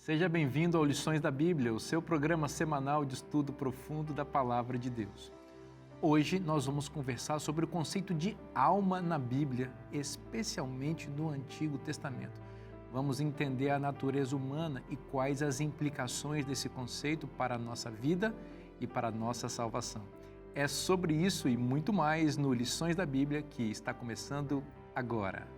Seja bem-vindo ao Lições da Bíblia, o seu programa semanal de estudo profundo da Palavra de Deus. Hoje nós vamos conversar sobre o conceito de alma na Bíblia, especialmente no Antigo Testamento. Vamos entender a natureza humana e quais as implicações desse conceito para a nossa vida e para a nossa salvação. É sobre isso e muito mais no Lições da Bíblia que está começando agora.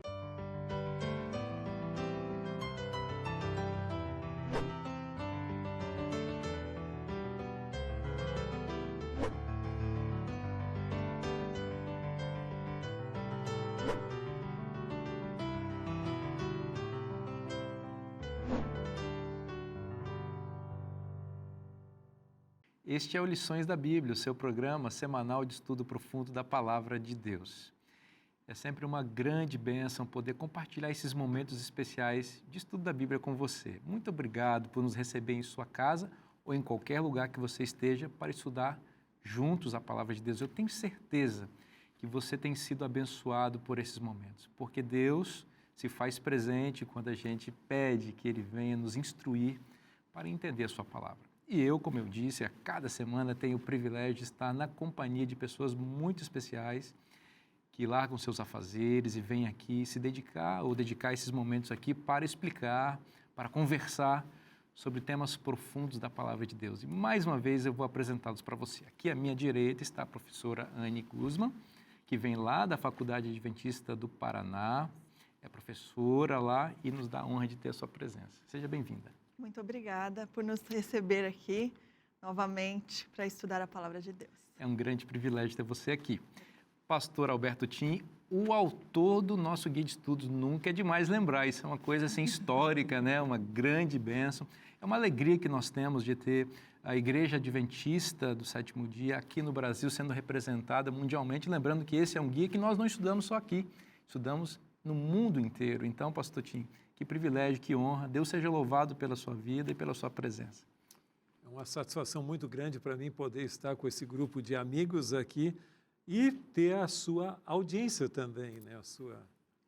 Este é o Lições da Bíblia, o seu programa semanal de estudo profundo da Palavra de Deus. É sempre uma grande bênção poder compartilhar esses momentos especiais de estudo da Bíblia com você. Muito obrigado por nos receber em sua casa ou em qualquer lugar que você esteja para estudar juntos a Palavra de Deus. Eu tenho certeza que você tem sido abençoado por esses momentos, porque Deus se faz presente quando a gente pede que Ele venha nos instruir para entender a sua palavra. E eu, como eu disse, a cada semana tenho o privilégio de estar na companhia de pessoas muito especiais que largam seus afazeres e vêm aqui se dedicar esses momentos aqui para explicar, para conversar sobre temas profundos da Palavra de Deus. E mais uma vez eu vou apresentá-los para você. Aqui à minha direita está a professora Anne Guzman, que vem lá da Faculdade Adventista do Paraná, é professora lá e nos dá a honra de ter a sua presença. Seja bem-vinda. Muito obrigada por nos receber aqui novamente para estudar a Palavra de Deus. É um grande privilégio ter você aqui. Pastor Alberto Tim, o autor do nosso guia de estudos, nunca é demais lembrar, isso é uma coisa assim histórica, né? Uma grande bênção. É uma alegria que nós temos de ter a Igreja Adventista do Sétimo Dia aqui no Brasil sendo representada mundialmente, lembrando que esse é um guia que nós não estudamos só aqui, estudamos no mundo inteiro. Então, pastor Tim, que privilégio, que honra. Deus seja louvado pela sua vida e pela sua presença. É uma satisfação muito grande para mim poder estar com esse grupo de amigos aqui e ter a sua audiência também, né?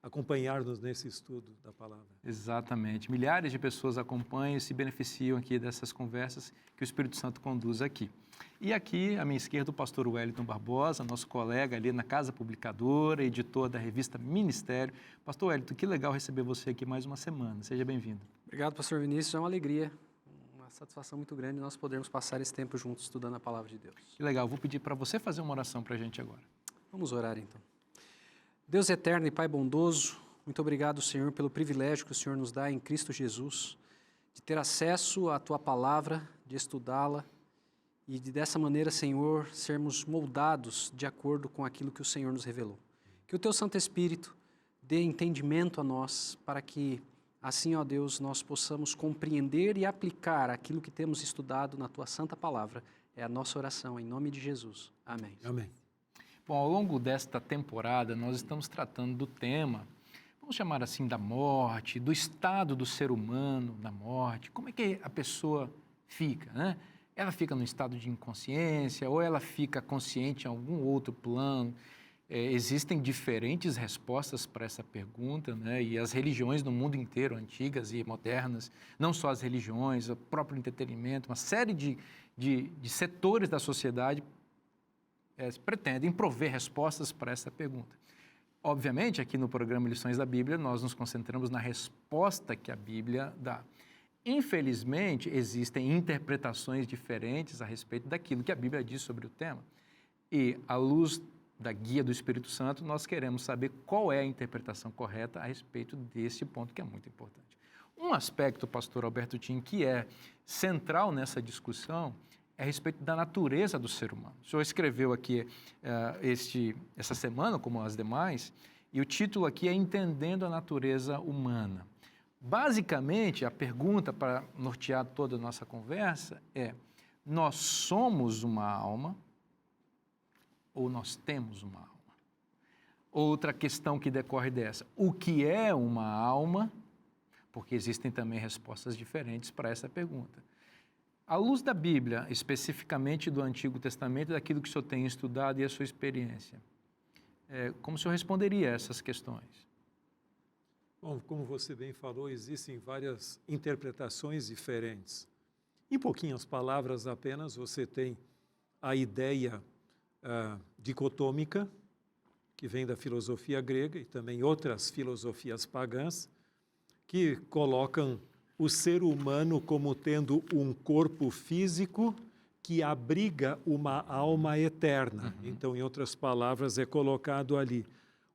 Acompanhar-nos nesse estudo da palavra. Exatamente. Milhares de pessoas acompanham e se beneficiam aqui dessas conversas que o Espírito Santo conduz aqui. E aqui, à minha esquerda, o pastor Wellington Barbosa, nosso colega ali na Casa Publicadora, editor da revista Ministério. Pastor Wellington, que legal receber você aqui mais uma semana. Seja bem-vindo. Obrigado, pastor Vinícius. É uma alegria, uma satisfação muito grande nós podermos passar esse tempo juntos estudando a Palavra de Deus. Que legal. Vou pedir para você fazer uma oração para a gente agora. Vamos orar, então. Deus eterno e Pai bondoso, muito obrigado, Senhor, pelo privilégio que o Senhor nos dá em Cristo Jesus, de ter acesso à Tua Palavra, de estudá-la e de dessa maneira, Senhor, sermos moldados de acordo com aquilo que o Senhor nos revelou. Que o Teu Santo Espírito dê entendimento a nós para que, assim, ó Deus, nós possamos compreender e aplicar aquilo que temos estudado na Tua Santa Palavra. É a nossa oração, em nome de Jesus. Amém. Amém. Bom, ao longo desta temporada, nós estamos tratando do tema, vamos chamar assim, da morte, do estado do ser humano na morte. Como é que a pessoa fica, né? Ela fica no estado de inconsciência ou ela fica consciente em algum outro plano? Existem diferentes respostas para essa pergunta, né? E as religiões no mundo inteiro, antigas e modernas, não só as religiões, o próprio entretenimento, uma série de setores da sociedade pretendem prover respostas para essa pergunta. Obviamente, aqui no programa Lições da Bíblia, nós nos concentramos na resposta que a Bíblia dá. Infelizmente, existem interpretações diferentes a respeito daquilo que a Bíblia diz sobre o tema. E, à luz da guia do Espírito Santo, nós queremos saber qual é a interpretação correta a respeito desse ponto, que é muito importante. Um aspecto, pastor Alberto Tim, que é central nessa discussão é a respeito da natureza do ser humano. O senhor escreveu aqui essa semana, como as demais, e o título aqui é Entendendo a Natureza Humana. Basicamente, a pergunta para nortear toda a nossa conversa é: nós somos uma alma ou nós temos uma alma? Outra questão que decorre dessa: o que é uma alma? Porque existem também respostas diferentes para essa pergunta. À luz da Bíblia, especificamente do Antigo Testamento, daquilo que o senhor tem estudado e a sua experiência, como o senhor responderia a essas questões? Bom, como você bem falou, existem várias interpretações diferentes. Em pouquinhas palavras apenas, você tem a ideia dicotômica, que vem da filosofia grega e também outras filosofias pagãs, que colocam o ser humano como tendo um corpo físico que abriga uma alma eterna. Então, em outras palavras, é colocado ali.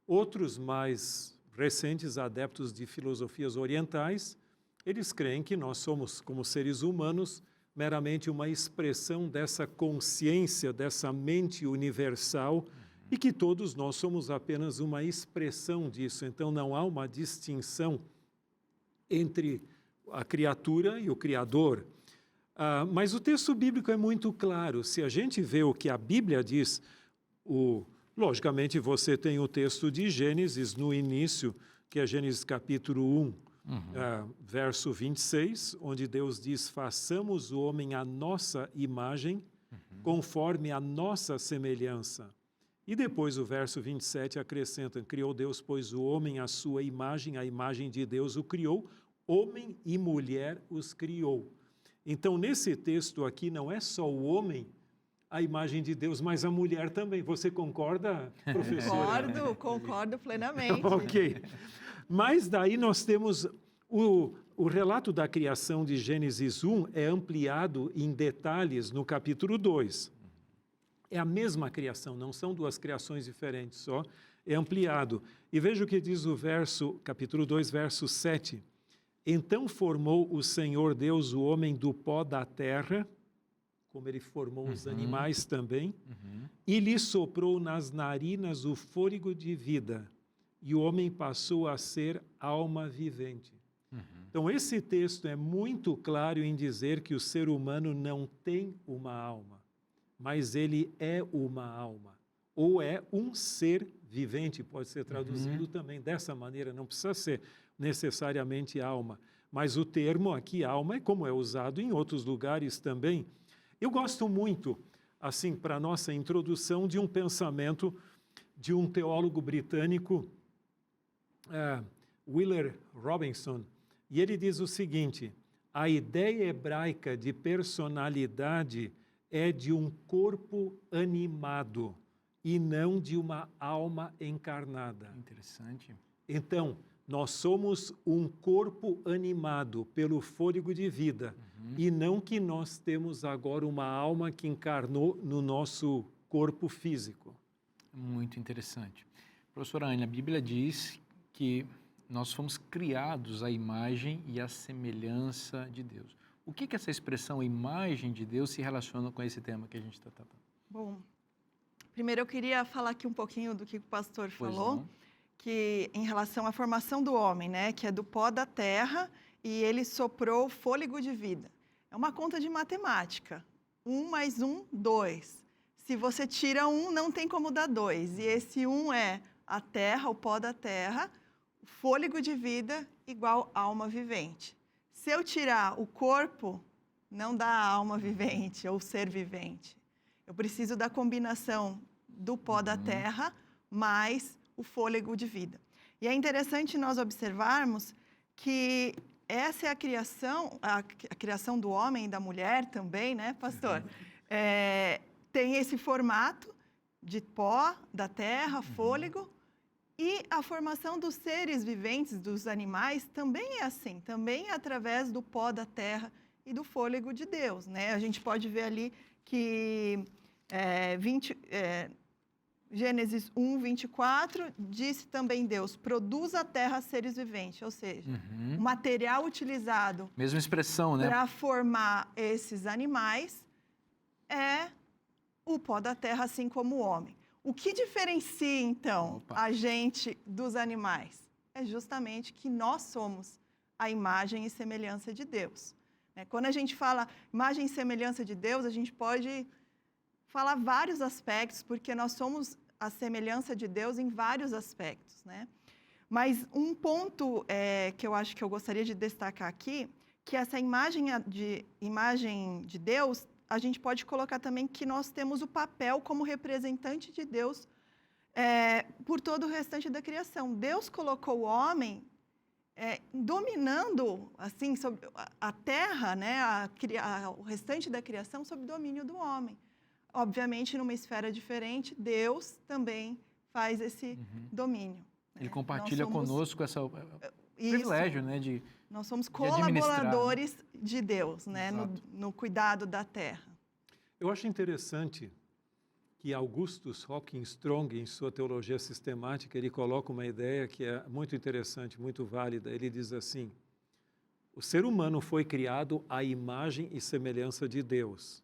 Outros mais recentes adeptos de filosofias orientais, eles creem que nós somos, como seres humanos, meramente uma expressão dessa consciência, dessa mente universal, e que todos nós somos apenas uma expressão disso. Então, não há uma distinção entre a criatura e o Criador. Mas o texto bíblico é muito claro. Se a gente vê o que a Bíblia diz, logicamente você tem o texto de Gênesis no início, que é Gênesis capítulo 1, verso 26, onde Deus diz: façamos o homem à nossa imagem, conforme a nossa semelhança. E depois o verso 27 acrescenta: criou Deus, pois, o homem à sua imagem, a imagem de Deus o criou, homem e mulher os criou. Então, nesse texto aqui, não é só o homem a imagem de Deus, mas a mulher também. Você concorda, professora? Concordo plenamente. Ok. Mas daí nós temos o relato da criação de Gênesis 1 é ampliado em detalhes no capítulo 2. É a mesma criação, não são duas criações diferentes só, é ampliado. E veja o que diz o capítulo 2, verso 7. Então formou o Senhor Deus o homem do pó da terra, como ele formou os animais também, e lhe soprou nas narinas o fôlego de vida, e o homem passou a ser alma vivente. Então, esse texto é muito claro em dizer que o ser humano não tem uma alma, mas ele é uma alma, ou é um ser vivente, pode ser traduzido também dessa maneira, não precisa ser necessariamente alma, mas o termo aqui, alma, é como é usado em outros lugares também. Eu gosto muito, assim, para a nossa introdução, de um pensamento de um teólogo britânico, Wheeler Robinson, e ele diz o seguinte: a ideia hebraica de personalidade é de um corpo animado e não de uma alma encarnada. Interessante. Então, nós somos um corpo animado pelo fôlego de vida, e não que nós temos agora uma alma que encarnou no nosso corpo físico. Muito interessante. Professora Anne, a Bíblia diz que nós fomos criados à imagem e à semelhança de Deus. O que essa expressão imagem de Deus se relaciona com esse tema que a gente está tratando? Bom, primeiro eu queria falar aqui um pouquinho do que o pastor falou, que em relação à formação do homem, né, que é do pó da terra, e ele soprou fôlego de vida. É uma conta de matemática. 1 mais 1, 2. Se você tira 1, não tem como dar 2. E esse 1 é a terra, o pó da terra, fôlego de vida igual alma vivente. Se eu tirar o corpo, não dá alma vivente ou ser vivente. Eu preciso da combinação do pó da terra mais o fôlego de vida. E é interessante nós observarmos que essa é a criação do homem e da mulher também, né, pastor? Tem esse formato de pó da terra, fôlego, e a formação dos seres viventes, dos animais, também é assim, também é através do pó da terra e do fôlego de Deus, né? A gente pode ver ali que Gênesis 1, 24, disse também Deus: produz a terra seres viventes, ou seja, o material utilizado mesma expressão, né? Para formar esses animais é o pó da terra, assim como o homem. O que diferencia, então, a gente dos animais? É justamente que nós somos a imagem e semelhança de Deus. Quando a gente fala imagem e semelhança de Deus, a gente pode falar vários aspectos, porque nós somos a semelhança de Deus em vários aspectos, né? Mas um ponto que eu acho que eu gostaria de destacar aqui, que essa imagem de Deus, a gente pode colocar também que nós temos o papel como representante de Deus por todo o restante da criação. Deus colocou o homem dominando assim sobre a terra, né, o restante da criação sob domínio do homem. Obviamente, numa esfera diferente, Deus também faz esse domínio. Ele compartilha conosco esse privilégio, né, nós somos de administrar, colaboradores de Deus, né, no cuidado da terra. Eu acho interessante que Augustus Hocking Strong, em sua teologia sistemática, ele coloca uma ideia que é muito interessante, muito válida. Ele diz assim: o ser humano foi criado à imagem e semelhança de Deus,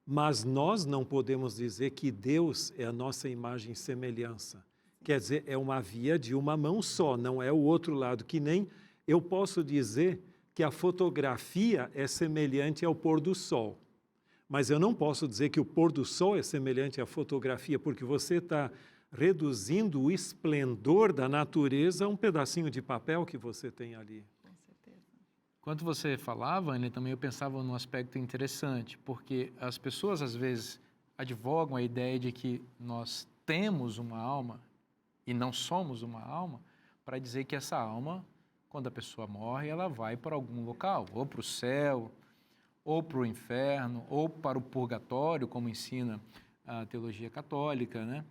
mas nós não podemos dizer que Deus é a nossa imagem e semelhança. Quer dizer, é uma via de uma mão só, não é o outro lado, que nem eu posso dizer que a fotografia é semelhante ao pôr do sol. Mas eu não posso dizer que o pôr do sol é semelhante à fotografia, porque você está reduzindo o esplendor da natureza a um pedacinho de papel que você tem ali. Com certeza. Enquanto você falava, Anny, também eu pensava num aspecto interessante, porque as pessoas, às vezes, advogam a ideia de que nós temos uma alma e não somos uma alma, para dizer que essa alma, quando a pessoa morre, ela vai para algum local, ou para o céu, ou para o inferno, ou para o purgatório, como ensina a teologia católica, né?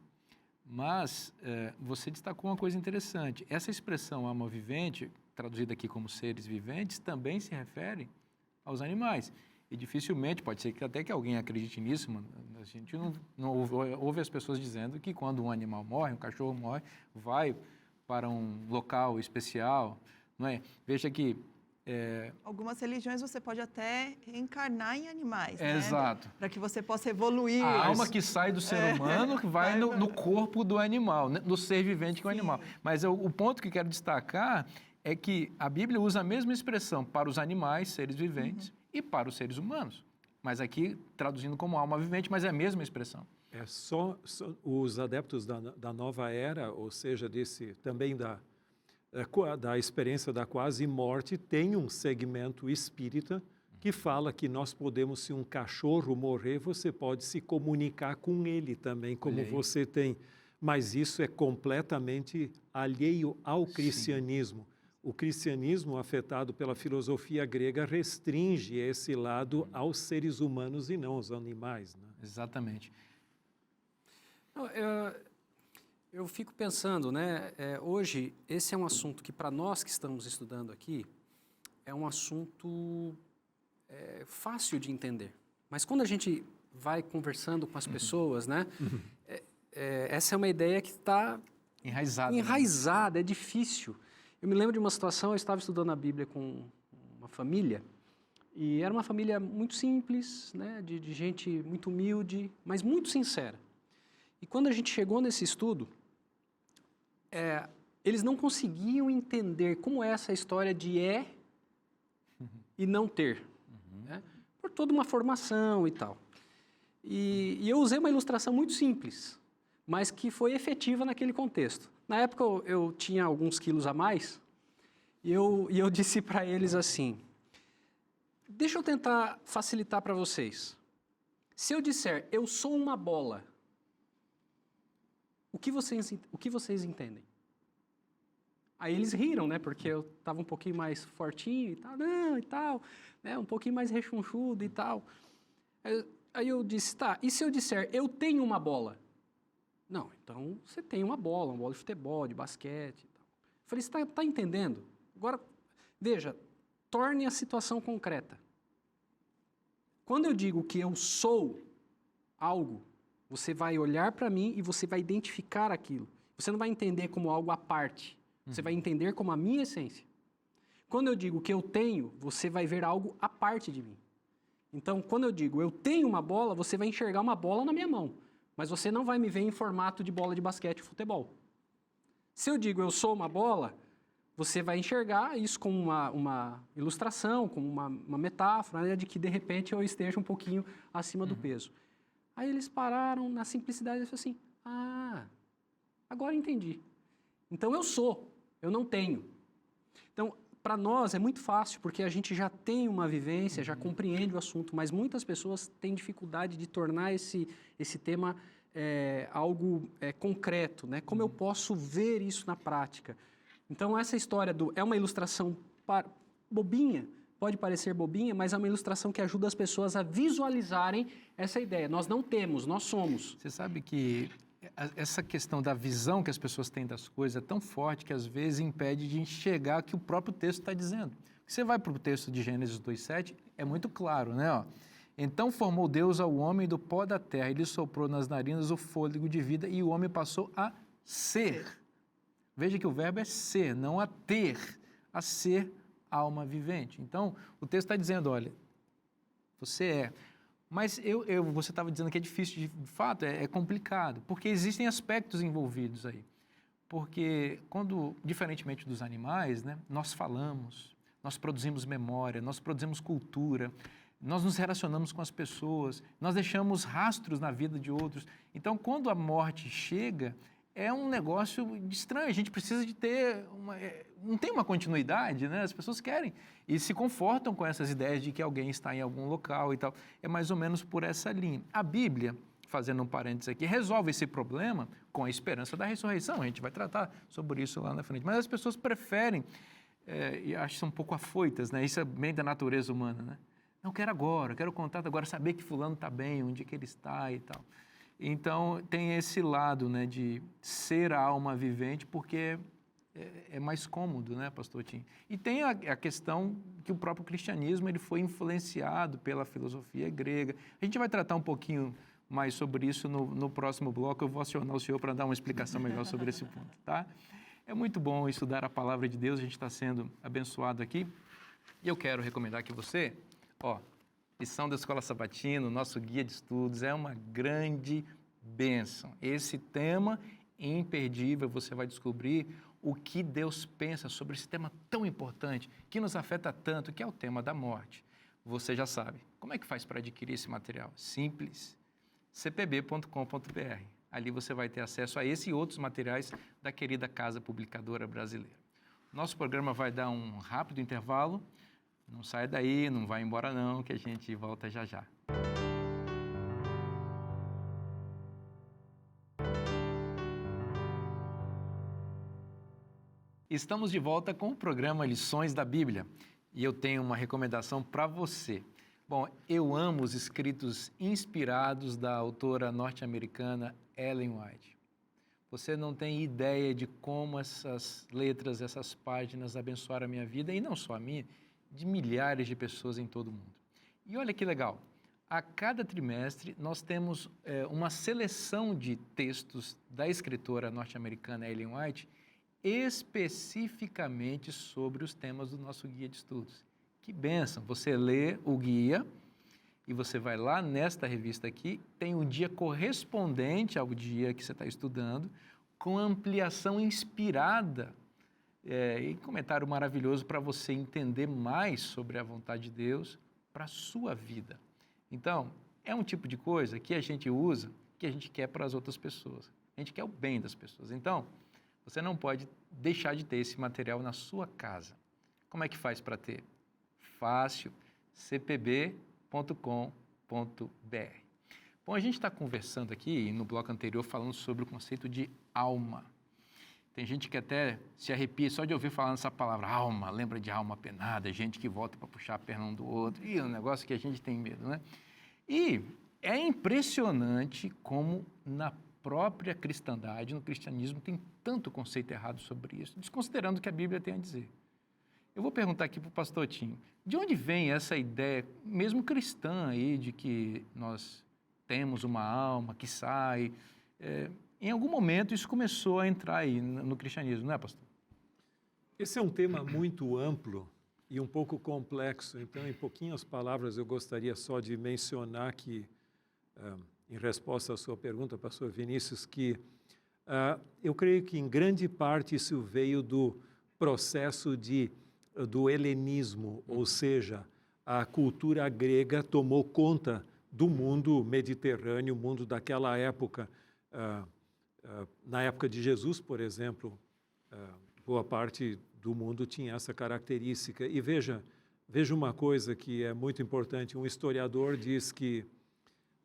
Mas você destacou uma coisa interessante. Essa expressão alma vivente, traduzida aqui como seres viventes, também se refere aos animais. E dificilmente, pode ser que até que alguém acredite nisso, mano, a gente não ouve as pessoas dizendo que quando um animal morre, um cachorro morre, vai para um local especial, não é? Veja que algumas religiões você pode até reencarnar em animais, né? Exato. Para que você possa evoluir. A alma que sai do ser humano vai no corpo do animal, né? Do ser vivente que é o animal. Mas o ponto que quero destacar é que a Bíblia usa a mesma expressão para os animais, seres viventes, e para os seres humanos. Mas aqui traduzindo como alma vivente, mas é a mesma expressão. É só os adeptos da nova era, ou seja, também da experiência da quase morte, tem um segmento espírita que fala que nós podemos, se um cachorro morrer, você pode se comunicar com ele também, como você tem. Mas isso é completamente alheio ao cristianismo. O cristianismo, afetado pela filosofia grega, restringe esse lado aos seres humanos e não aos animais, né? Exatamente. Eu fico pensando, né? Hoje, esse é um assunto que, para nós que estamos estudando aqui, é um assunto fácil de entender. Mas quando a gente vai conversando com as pessoas, né? Essa é uma ideia que está enraizada, é difícil. Eu me lembro de uma situação, eu estava estudando a Bíblia com uma família, e era uma família muito simples, né? De gente muito humilde, mas muito sincera. E quando a gente chegou nesse estudo, eles não conseguiam entender como é essa história de e não ter, né? Por toda uma formação e tal. E eu usei uma ilustração muito simples, mas que foi efetiva naquele contexto. Na época eu tinha alguns quilos a mais e eu disse para eles assim: deixa eu tentar facilitar para vocês. Se eu disser eu sou uma bola, o que vocês entendem? Aí eles riram, né? Porque eu estava um pouquinho mais fortinho e tal, não, e tal, né? Um pouquinho mais rechonchudo e tal. Aí eu disse, tá, e se eu disser eu tenho uma bola? Não, então você tem uma bola de futebol, de basquete e tal. Eu falei, você está entendendo? Agora, veja, torne a situação concreta. Quando eu digo que eu sou algo, você vai olhar para mim e você vai identificar aquilo. Você não vai entender como algo à parte. Você vai entender como a minha essência. Quando eu digo que eu tenho, você vai ver algo à parte de mim. Então, quando eu digo eu tenho uma bola, você vai enxergar uma bola na minha mão. Mas você não vai me ver em formato de bola de basquete ou futebol. Se eu digo eu sou uma bola, você vai enxergar isso como uma ilustração, como uma metáfora, né, de que, de repente, eu esteja um pouquinho acima do peso. Aí eles pararam na simplicidade e falaram assim, agora entendi. Então eu sou, eu não tenho. Então, para nós é muito fácil, porque a gente já tem uma vivência, já compreende o assunto, mas muitas pessoas têm dificuldade de tornar esse tema algo concreto, né? Como eu posso ver isso na prática? Então, essa história é uma ilustração bobinha, pode parecer bobinha, mas é uma ilustração que ajuda as pessoas a visualizarem essa ideia. Nós não temos, nós somos. Você sabe que essa questão da visão que as pessoas têm das coisas é tão forte que às vezes impede de enxergar o que o próprio texto está dizendo. Você vai para o texto de Gênesis 2,7, é muito claro, né? Ó, então formou Deus ao homem do pó da terra, e lhe soprou nas narinas o fôlego de vida, e o homem passou a ser. Veja que o verbo é ser, não a ter, a ser alma vivente. Então, o texto está dizendo, olha, você é. Mas você estava dizendo que é difícil, de fato, é complicado, porque existem aspectos envolvidos aí. Porque diferentemente dos animais, né, nós falamos, nós produzimos memória, nós produzimos cultura, nós nos relacionamos com as pessoas, nós deixamos rastros na vida de outros. Então, quando a morte chega, é um negócio estranho, a gente precisa de ter não tem uma continuidade, né? As pessoas querem e se confortam com essas ideias de que alguém está em algum local e tal. É mais ou menos por essa linha. A Bíblia, fazendo um parênteses aqui, resolve esse problema com a esperança da ressurreição. A gente vai tratar sobre isso lá na frente. Mas as pessoas preferem, e acho que são um pouco afoitas, né? Isso é bem da natureza humana, né? Não, quero agora, quero contato agora, saber que fulano está bem, onde que ele está e tal. Então, tem esse lado, né, de ser a alma vivente, porque é mais cômodo, né, pastor Tim? E tem a questão que o próprio cristianismo ele foi influenciado pela filosofia grega. A gente vai tratar um pouquinho mais sobre isso no próximo bloco. Eu vou acionar o senhor para dar uma explicação melhor sobre esse ponto, tá? É muito bom estudar a palavra de Deus, a gente está sendo abençoado aqui. E eu quero recomendar que você, lição da Escola Sabatina, nosso guia de estudos, é uma grande bênção. Esse tema imperdível, você vai descobrir o que Deus pensa sobre esse tema tão importante, que nos afeta tanto, que é o tema da morte. Você já sabe. Como é que faz para adquirir esse material? Simples. cpb.com.br. Ali você vai ter acesso a esse e outros materiais da querida Casa Publicadora Brasileira. Nosso programa vai dar um rápido intervalo. Não sai daí, não vai embora não, que a gente volta já já. Estamos de volta com o programa Lições da Bíblia e eu tenho uma recomendação para você. Bom, eu amo os escritos inspirados da autora norte-americana Ellen White. Você não tem ideia de como essas letras, essas páginas abençoaram a minha vida, e não só a minha, de milhares de pessoas em todo o mundo. E olha que legal, a cada trimestre nós temos uma seleção de textos da escritora norte-americana Ellen White, especificamente sobre os temas do nosso guia de estudos. Que bênção! Você lê o guia e você vai lá nesta revista aqui, tem um dia correspondente ao dia que você está estudando, com ampliação inspirada e comentário maravilhoso para você entender mais sobre a vontade de Deus para a sua vida. Então, é um tipo de coisa que a gente usa, que a gente quer para as outras pessoas. A gente quer o bem das pessoas. Então, você não pode deixar de ter esse material na sua casa. Como é que faz para ter? Fácil, cpb.com.br. Bom, a gente está conversando aqui, no bloco anterior, falando sobre o conceito de alma. Tem gente que até se arrepia só de ouvir falar nessa palavra, alma, lembra de alma penada, gente que volta para puxar a perna um do outro, e é um negócio que a gente tem medo, né? E é impressionante como na própria cristandade, no cristianismo, tem tanto conceito errado sobre isso, desconsiderando o que a Bíblia tem a dizer. Eu vou perguntar aqui para o pastor Tim, de onde vem essa ideia, mesmo cristã aí, de que nós temos uma alma que sai? Em algum momento isso começou a entrar aí no cristianismo, não é, pastor? Esse é um tema muito amplo e um pouco complexo, então, em pouquinhas palavras, eu gostaria só de mencionar que, em resposta à sua pergunta, pastor Vinícius, que eu creio que, em grande parte, isso veio do processo do helenismo, ou seja, a cultura grega tomou conta do mundo mediterrâneo, o mundo daquela época. Na época de Jesus, por exemplo, boa parte do mundo tinha essa característica. E veja uma coisa que é muito importante. Um historiador diz que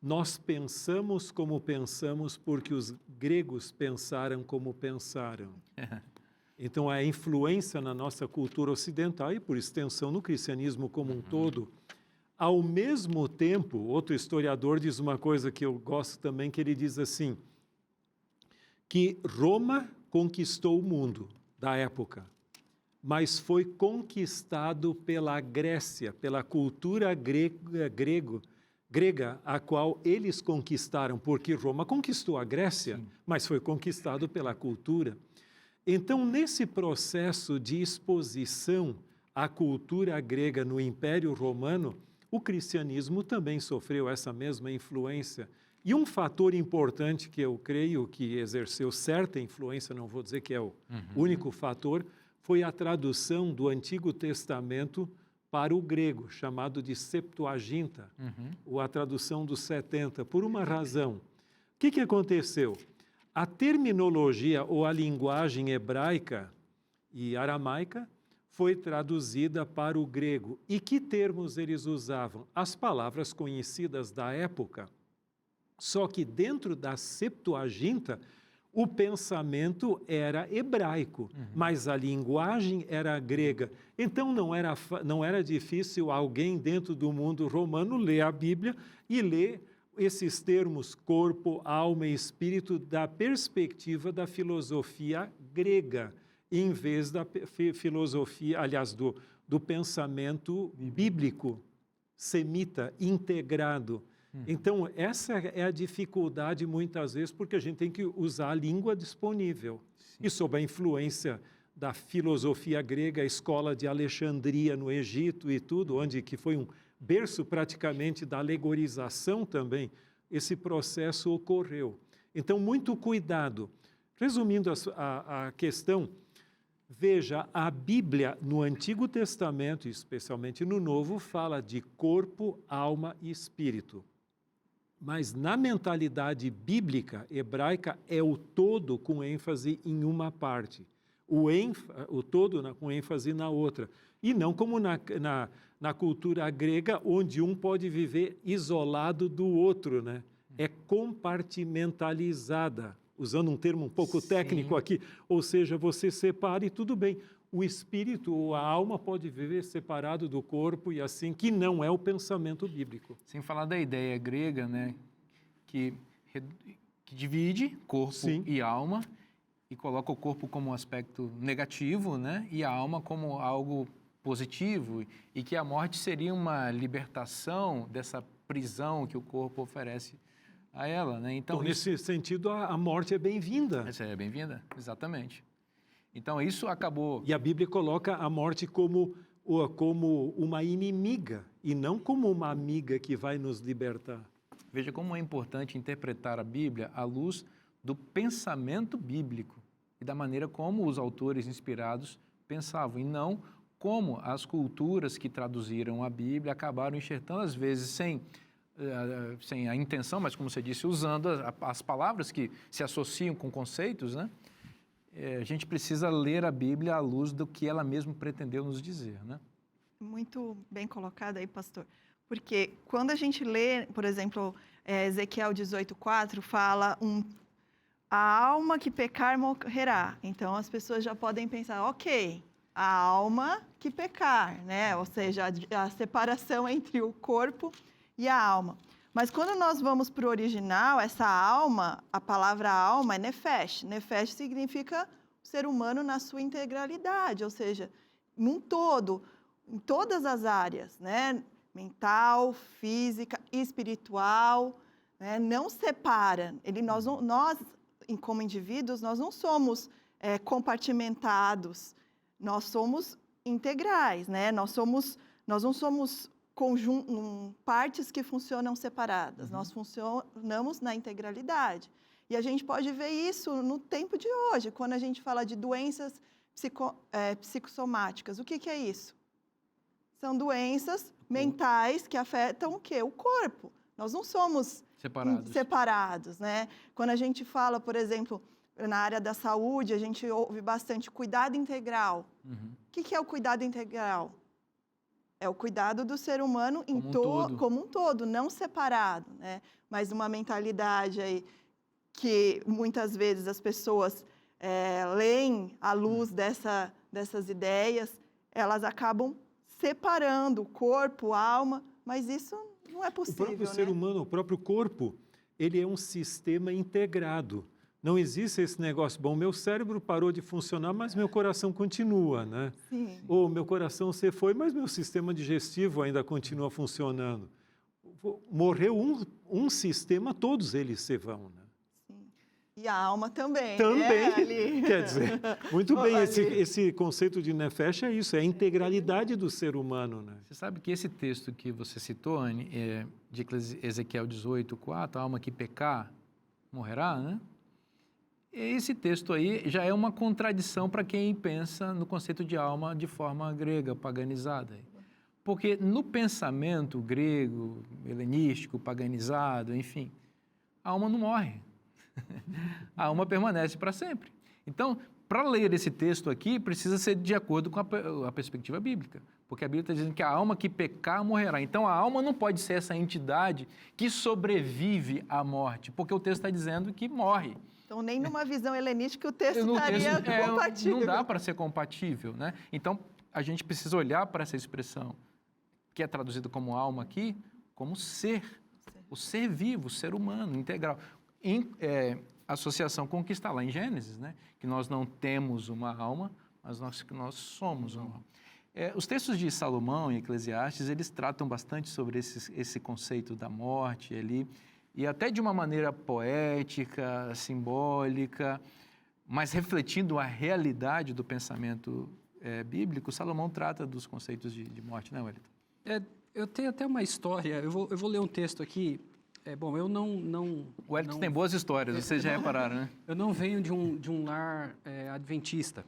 nós pensamos como pensamos porque os gregos pensaram como pensaram. Então, a influência na nossa cultura ocidental e, por extensão, no cristianismo como um todo. Ao mesmo tempo, outro historiador diz uma coisa que eu gosto também, que ele diz assim, que Roma conquistou o mundo da época, mas foi conquistado pela Grécia, pela cultura grega, a qual eles conquistaram, porque Roma conquistou a Grécia, sim, mas foi conquistado pela cultura. Então, nesse processo de exposição à cultura grega no Império Romano, o cristianismo também sofreu essa mesma influência. E um fator importante que eu creio que exerceu certa influência, não vou dizer que é o único fator, foi a tradução do Antigo Testamento para o grego, chamado de Septuaginta, ou a tradução dos 70, por uma razão. O que aconteceu? A terminologia ou a linguagem hebraica e aramaica foi traduzida para o grego. E que termos eles usavam? As palavras conhecidas da época. Só que dentro da Septuaginta, o pensamento era hebraico, mas a linguagem era grega. Então não era difícil alguém dentro do mundo romano ler a Bíblia e ler esses termos corpo, alma e espírito da perspectiva da filosofia grega, em vez da filosofia, aliás, do pensamento bíblico, semita, integrado. Então, essa é a dificuldade, muitas vezes, porque a gente tem que usar a língua disponível. Sim. E sob a influência da filosofia grega, a escola de Alexandria, no Egito e tudo, que foi um berço praticamente da alegorização também, esse processo ocorreu. Então, muito cuidado. Resumindo a questão, veja, a Bíblia no Antigo Testamento, especialmente no Novo, fala de corpo, alma e espírito. Mas na mentalidade bíblica hebraica é o todo com ênfase em uma parte, o todo com ênfase na outra. E não como na cultura grega, onde um pode viver isolado do outro, né? É compartimentalizada, usando um termo um pouco técnico aqui, ou seja, você separa e tudo bem. O espírito ou a alma pode viver separado do corpo e assim, que não é o pensamento bíblico. Sem falar da ideia grega, né, que divide corpo e alma e coloca o corpo como um aspecto negativo, né, e a alma como algo positivo, e que a morte seria uma libertação dessa prisão que o corpo oferece a ela, né? Então, nesse sentido, a morte é bem-vinda. Essa é bem-vinda, exatamente. Então, isso acabou... E a Bíblia coloca a morte como uma inimiga e não como uma amiga que vai nos libertar. Veja como é importante interpretar a Bíblia à luz do pensamento bíblico e da maneira como os autores inspirados pensavam, e não como as culturas que traduziram a Bíblia acabaram enxertando, às vezes, sem a intenção, mas, como você disse, usando as palavras que se associam com conceitos, né? A gente precisa ler a Bíblia à luz do que ela mesma pretendeu nos dizer, né? Muito bem colocado aí, pastor. Porque quando a gente lê, por exemplo, Ezequiel 18:4, fala a alma que pecar morrerá. Então, as pessoas já podem pensar, ok, a alma que pecar, né? Ou seja, a separação entre o corpo e a alma. Mas quando nós vamos para o original, essa alma, a palavra alma é nefesh. Nefesh significa o ser humano na sua integralidade, ou seja, num todo, em todas as áreas, né? Mental, física, espiritual, né? Não separa. Nós, como indivíduos, nós não somos compartimentados, nós somos integrais, né? Nós não somos partes que funcionam separadas, nós funcionamos na integralidade. E a gente pode ver isso no tempo de hoje, quando a gente fala de doenças psicossomáticas. O que é isso? São doenças mentais que afetam o quê? O corpo. Nós não somos separados, né? Quando a gente fala, por exemplo, na área da saúde, a gente ouve bastante cuidado integral. O que é o cuidado integral? É o cuidado do ser humano como um todo, não separado, né? Mas uma mentalidade aí que muitas vezes as pessoas leem à luz dessas ideias, elas acabam separando o corpo, a alma, mas isso não é possível, O próprio ser humano, o próprio corpo, ele é um sistema integrado. Não existe esse negócio, bom, meu cérebro parou de funcionar, mas meu coração continua, né? Sim. Ou meu coração se foi, mas meu sistema digestivo ainda continua funcionando. Morreu um sistema, todos eles se vão, né? Sim. E a alma também. Também, quer dizer, muito bem, Ali. esse conceito de nefesh é isso, é a integralidade do ser humano, né? Você sabe que esse texto que você citou, Anne, de Ezequiel 18:4, a alma que pecar, morrerá, né? Esse texto aí já é uma contradição para quem pensa no conceito de alma de forma grega, paganizada. Porque no pensamento grego, helenístico, paganizado, enfim, a alma não morre. A alma permanece para sempre. Então, para ler esse texto aqui, precisa ser de acordo com a perspectiva bíblica. Porque a Bíblia está dizendo que a alma que pecar morrerá. Então, a alma não pode ser essa entidade que sobrevive à morte, porque o texto está dizendo que morre. Então, nem numa visão helenística o texto estaria compatível. Não dá para ser compatível, né? Então, a gente precisa olhar para essa expressão, que é traduzida como alma aqui, como ser. O ser vivo, o ser humano, integral. Em associação com o que está lá em Gênesis, né? Que nós não temos uma alma, mas nós somos uma alma. Os textos de Salomão e Eclesiastes, eles tratam bastante sobre esse conceito da morte ali, e até de uma maneira poética, simbólica, mas refletindo a realidade do pensamento bíblico, Salomão trata dos conceitos de morte, né, Wellington? Eu tenho até uma história, eu vou ler um texto aqui. Bom, eu não... O Wellington tem boas histórias, vocês já repararam, né? Eu não venho de um lar adventista.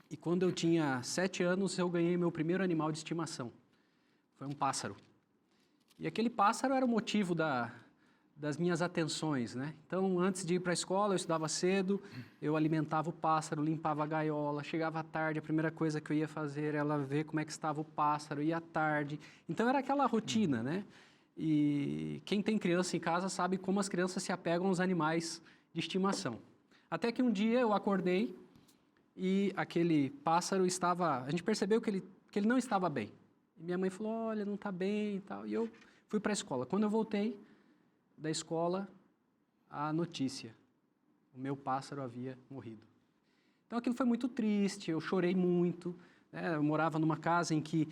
E quando eu tinha 7 anos, eu ganhei meu primeiro animal de estimação. Foi um pássaro. E aquele pássaro era o motivo das minhas atenções, né? Então, antes de ir para a escola, eu estudava cedo, eu alimentava o pássaro, limpava a gaiola, chegava à tarde, a primeira coisa que eu ia fazer era ver como é que estava o pássaro, ia à tarde. Então, era aquela rotina, né? E quem tem criança em casa sabe como as crianças se apegam aos animais de estimação. Até que um dia eu acordei e aquele pássaro estava... A gente percebeu que ele não estava bem. E minha mãe falou, olha, não está bem e tal. E eu fui para a escola. Quando eu voltei da escola, a notícia. O meu pássaro havia morrido. Então aquilo foi muito triste, eu chorei muito. Né? Eu morava numa casa em que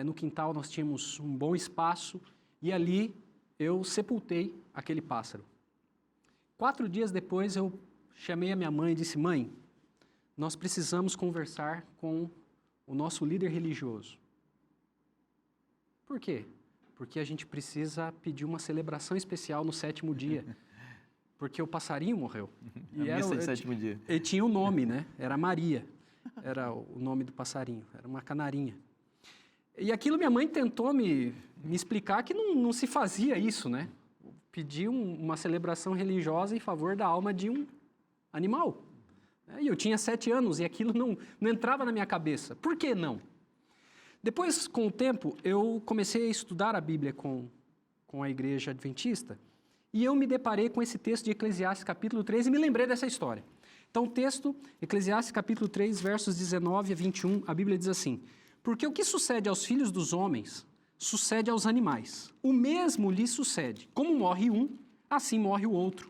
no quintal nós tínhamos um bom espaço e ali eu sepultei aquele pássaro. 4 dias depois eu chamei a minha mãe e disse, mãe, nós precisamos conversar com o nosso líder religioso. Por quê? Porque a gente precisa pedir uma celebração especial no 7º dia, porque o passarinho morreu. A missa de 7º dia. Ele tinha um nome, né? Era Maria, era o nome do passarinho, era uma canarinha. E aquilo minha mãe tentou me explicar que não se fazia isso, né? Pedir uma celebração religiosa em favor da alma de um animal. E eu tinha 7 anos e aquilo não entrava na minha cabeça. Por que não? Depois, com o tempo, eu comecei a estudar a Bíblia com a igreja adventista e eu me deparei com esse texto de Eclesiastes capítulo 3 e me lembrei dessa história. Então, o texto, Eclesiastes capítulo 3, versos 19 a 21, a Bíblia diz assim, porque o que sucede aos filhos dos homens, sucede aos animais. O mesmo lhes sucede. Como morre um, assim morre o outro.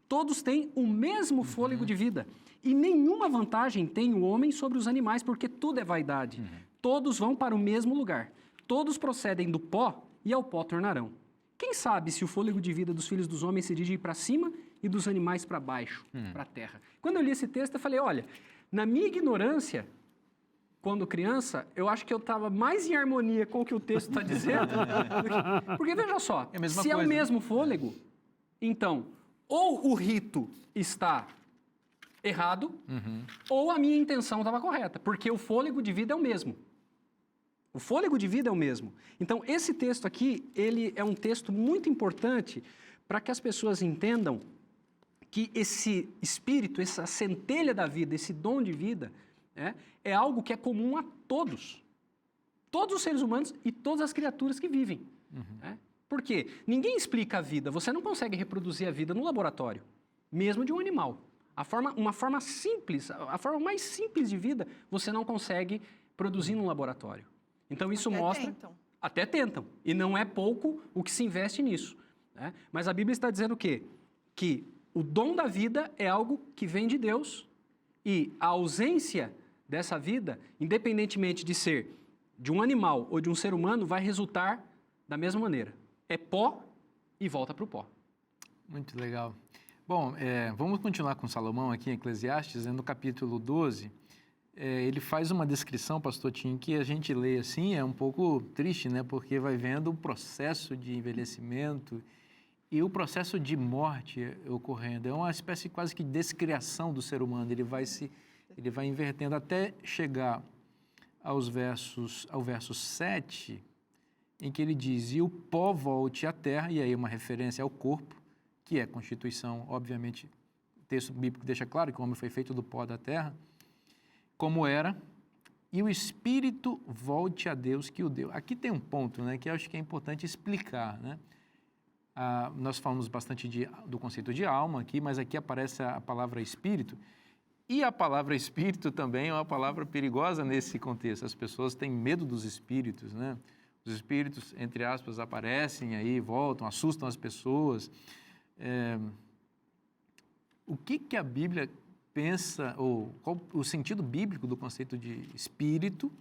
Todos têm o mesmo fôlego de vida e nenhuma vantagem tem o homem sobre os animais, porque tudo é vaidade. Todos vão para o mesmo lugar. Todos procedem do pó e ao pó tornarão. Quem sabe se o fôlego de vida dos filhos dos homens se dirige para cima e dos animais para baixo, para a terra? Quando eu li esse texto, eu falei, olha, na minha ignorância, quando criança, eu acho que eu estava mais em harmonia com o que o texto está dizendo. Porque veja só, se é o mesmo fôlego, então, ou o rito está errado, ou a minha intenção estava correta, porque o fôlego de vida é o mesmo. O fôlego de vida é o mesmo. Então, esse texto aqui, ele é um texto muito importante para que as pessoas entendam que esse espírito, essa centelha da vida, esse dom de vida, é algo que é comum a todos. Todos os seres humanos e todas as criaturas que vivem. Por quê? Ninguém explica a vida. Você não consegue reproduzir a vida no laboratório, mesmo de um animal. Uma forma simples, a forma mais simples de vida, você não consegue produzir num laboratório. Então, isso mostra... Até tentam. E não é pouco o que se investe nisso, né? Mas a Bíblia está dizendo o quê? Que o dom da vida é algo que vem de Deus e a ausência dessa vida, independentemente de ser de um animal ou de um ser humano, vai resultar da mesma maneira. É pó e volta para o pó. Muito legal. Bom, vamos continuar com Salomão aqui em Eclesiastes, no capítulo 12. Ele faz uma descrição, pastor Tim, que a gente lê assim, é um pouco triste, né? Porque vai vendo o processo de envelhecimento e o processo de morte ocorrendo. É uma espécie quase que de descriação do ser humano. Ele vai invertendo até chegar ao verso 7, em que ele diz, e o pó volte à terra, e aí uma referência ao corpo, que é a constituição, obviamente, o texto bíblico deixa claro que o homem foi feito do pó da terra, como era, e o espírito volte a Deus que o deu. Aqui tem um ponto, né, que eu acho que é importante explicar, né? Nós falamos bastante do conceito de alma aqui, mas aqui aparece a palavra espírito, e a palavra espírito também é uma palavra perigosa nesse contexto. As pessoas têm medo dos espíritos, né? Os espíritos, entre aspas, aparecem aí, voltam, assustam as pessoas. O que a Bíblia pensa, ou qual o sentido bíblico do conceito de espírito,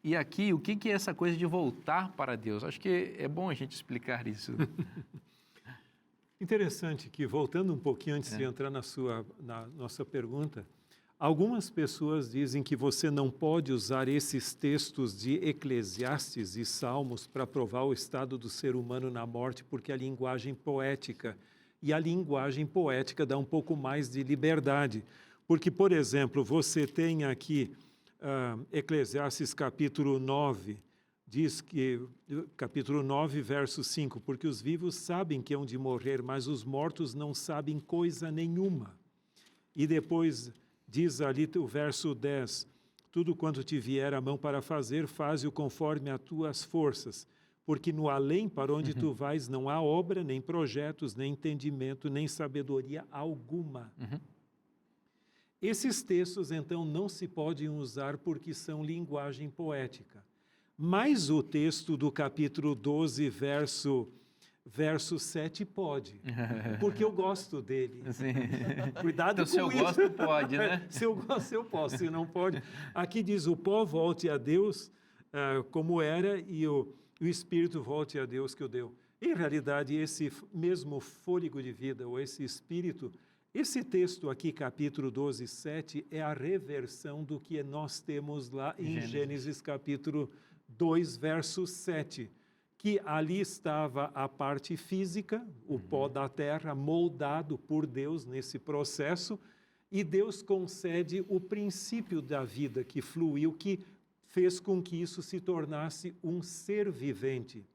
e aqui o que é essa coisa de voltar para Deus? Acho que é bom a gente explicar isso. Interessante que, voltando um pouquinho antes de entrar na nossa pergunta, algumas pessoas dizem que você não pode usar esses textos de Eclesiastes e Salmos para provar o estado do ser humano na morte, porque a linguagem poética, e a linguagem poética dá um pouco mais de liberdade. Porque, por exemplo, você tem aqui Eclesiastes capítulo 9, diz que, capítulo 9, verso 5, porque os vivos sabem que hão de morrer, mas os mortos não sabem coisa nenhuma. E depois diz ali o verso 10, tudo quanto te vier a mão para fazer, faze-o conforme as tuas forças, porque no além para onde tu vais não há obra, nem projetos, nem entendimento, nem sabedoria alguma. Esses textos, então, não se podem usar porque são linguagem poética. Mas o texto do capítulo 12, verso 7 pode, porque eu gosto dele. Sim. Cuidado então, com se eu isso. gosto, pode, né? Se eu gosto, eu posso, se não pode. Aqui diz, o pó volte a Deus como era e o espírito volte a Deus que o deu. Em realidade, esse mesmo fôlego de vida, ou esse espírito, esse texto aqui, capítulo 12, 7, é a reversão do que nós temos lá em Gênesis capítulo 2, verso 7, que ali estava a parte física, o pó da terra, moldado por Deus nesse processo, e Deus concede o princípio da vida que fluiu, que fez com que isso se tornasse um ser vivente.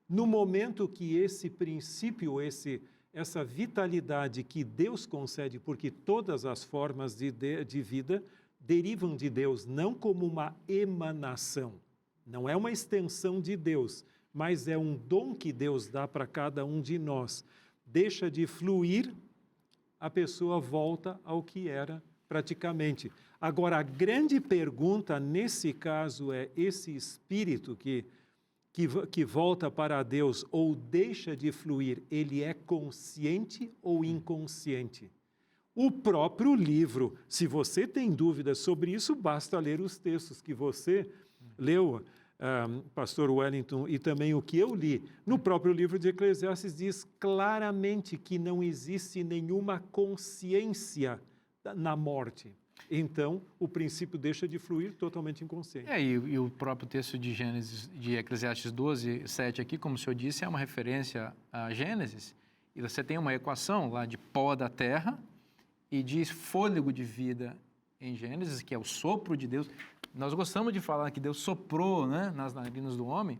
No momento que esse princípio, essa vitalidade que Deus concede, porque todas as formas de vida derivam de Deus, não como uma emanação, não é uma extensão de Deus, mas é um dom que Deus dá para cada um de nós. Deixa de fluir, a pessoa volta ao que era praticamente. Agora, a grande pergunta nesse caso é, esse espírito que volta para Deus ou deixa de fluir, ele é consciente ou inconsciente? O próprio livro, se você tem dúvidas sobre isso, basta ler os textos que você leu, pastor Wellington, e também o que eu li. No próprio livro de Eclesiastes diz claramente que não existe nenhuma consciência na morte. Então, o princípio deixa de fluir totalmente inconsciente. E o próprio texto de Gênesis, de Eclesiastes 12, 7 aqui, como o senhor disse, é uma referência a Gênesis. E você tem uma equação lá de pó da terra e de fôlego de vida em Gênesis, que é o sopro de Deus. Nós gostamos de falar que Deus soprou, né, nas narinas do homem.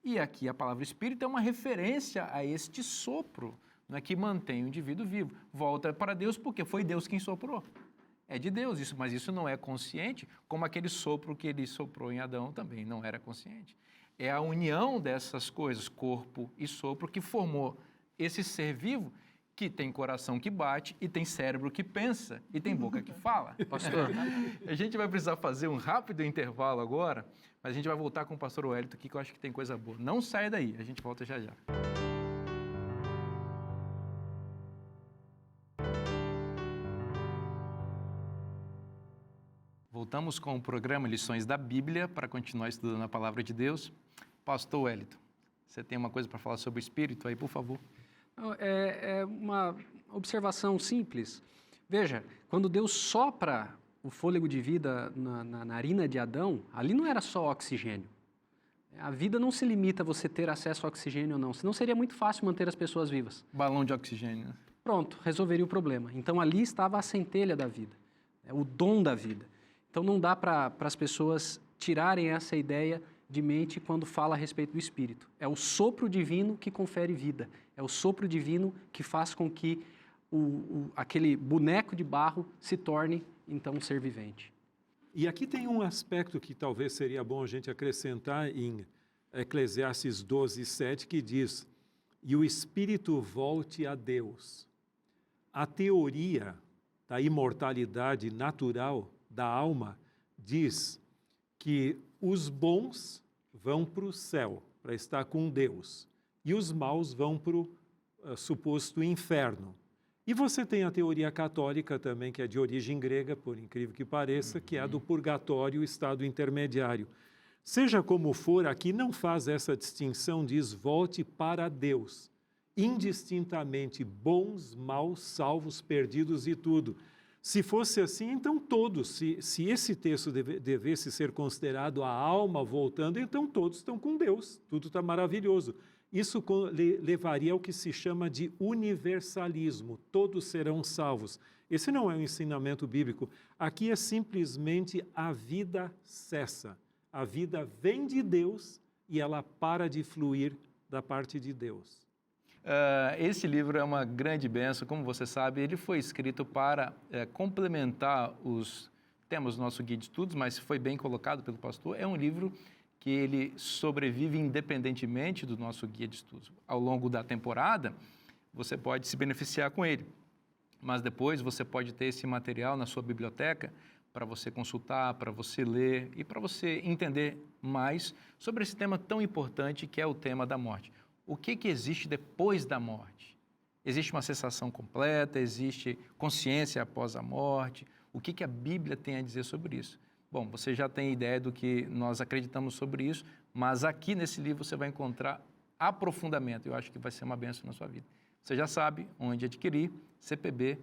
E aqui a palavra espírito é uma referência a este sopro, né, que mantém o indivíduo vivo. Volta para Deus porque foi Deus quem soprou. É de Deus isso, mas isso não é consciente, como aquele sopro que ele soprou em Adão também não era consciente. É a união dessas coisas, corpo e sopro, que formou esse ser vivo que tem coração que bate e tem cérebro que pensa e tem boca que fala. Pastor, A gente vai precisar fazer um rápido intervalo agora, mas a gente vai voltar com o pastor Wellington aqui, que eu acho que tem coisa boa. Não saia daí, a gente volta já já. Voltamos com o programa Lições da Bíblia para continuar estudando a Palavra de Deus. Pastor Wellington, você tem uma coisa para falar sobre o Espírito aí, por favor? é uma observação simples. Veja, quando Deus sopra o fôlego de vida na narina de Adão, ali não era só oxigênio. A vida não se limita a você ter acesso ao oxigênio ou não, senão seria muito fácil manter as pessoas vivas. Balão de oxigênio, né? Pronto, resolveria o problema. Então ali estava a centelha da vida, o dom da vida. Então não dá para as pessoas tirarem essa ideia de mente quando fala a respeito do Espírito. É o sopro divino que confere vida. É o sopro divino que faz com que aquele boneco de barro se torne, então, um ser vivente. E aqui tem um aspecto que talvez seria bom a gente acrescentar em Eclesiastes 12, 7, que diz: e o Espírito volte a Deus. A teoria da imortalidade natural da alma diz que os bons vão para o céu, para estar com Deus, e os maus vão para o suposto inferno. E você tem a teoria católica também, que é de origem grega, por incrível que pareça, que é a do purgatório, o estado intermediário. Seja como for, aqui não faz essa distinção, diz volte para Deus, indistintamente bons, maus, salvos, perdidos e tudo. Se fosse assim, então todos, se esse texto devesse ser considerado a alma voltando, então todos estão com Deus, tudo está maravilhoso. Isso levaria ao que se chama de universalismo, todos serão salvos. Esse não é um ensinamento bíblico. Aqui é simplesmente a vida cessa. A vida vem de Deus e ela para de fluir da parte de Deus. Esse livro é uma grande bênção, como você sabe, ele foi escrito para complementar os temas do nosso guia de estudos, mas foi bem colocado pelo pastor. É um livro que ele sobrevive independentemente do nosso guia de estudos. Ao longo da temporada, você pode se beneficiar com ele, mas depois você pode ter esse material na sua biblioteca para você consultar, para você ler e para você entender mais sobre esse tema tão importante que é o tema da morte. O que existe depois da morte? Existe uma cessação completa? Existe consciência após a morte? O que a Bíblia tem a dizer sobre isso? Bom, você já tem ideia do que nós acreditamos sobre isso, mas aqui nesse livro você vai encontrar aprofundamento. Eu acho que vai ser uma bênção na sua vida. Você já sabe onde adquirir, cpb.com.br.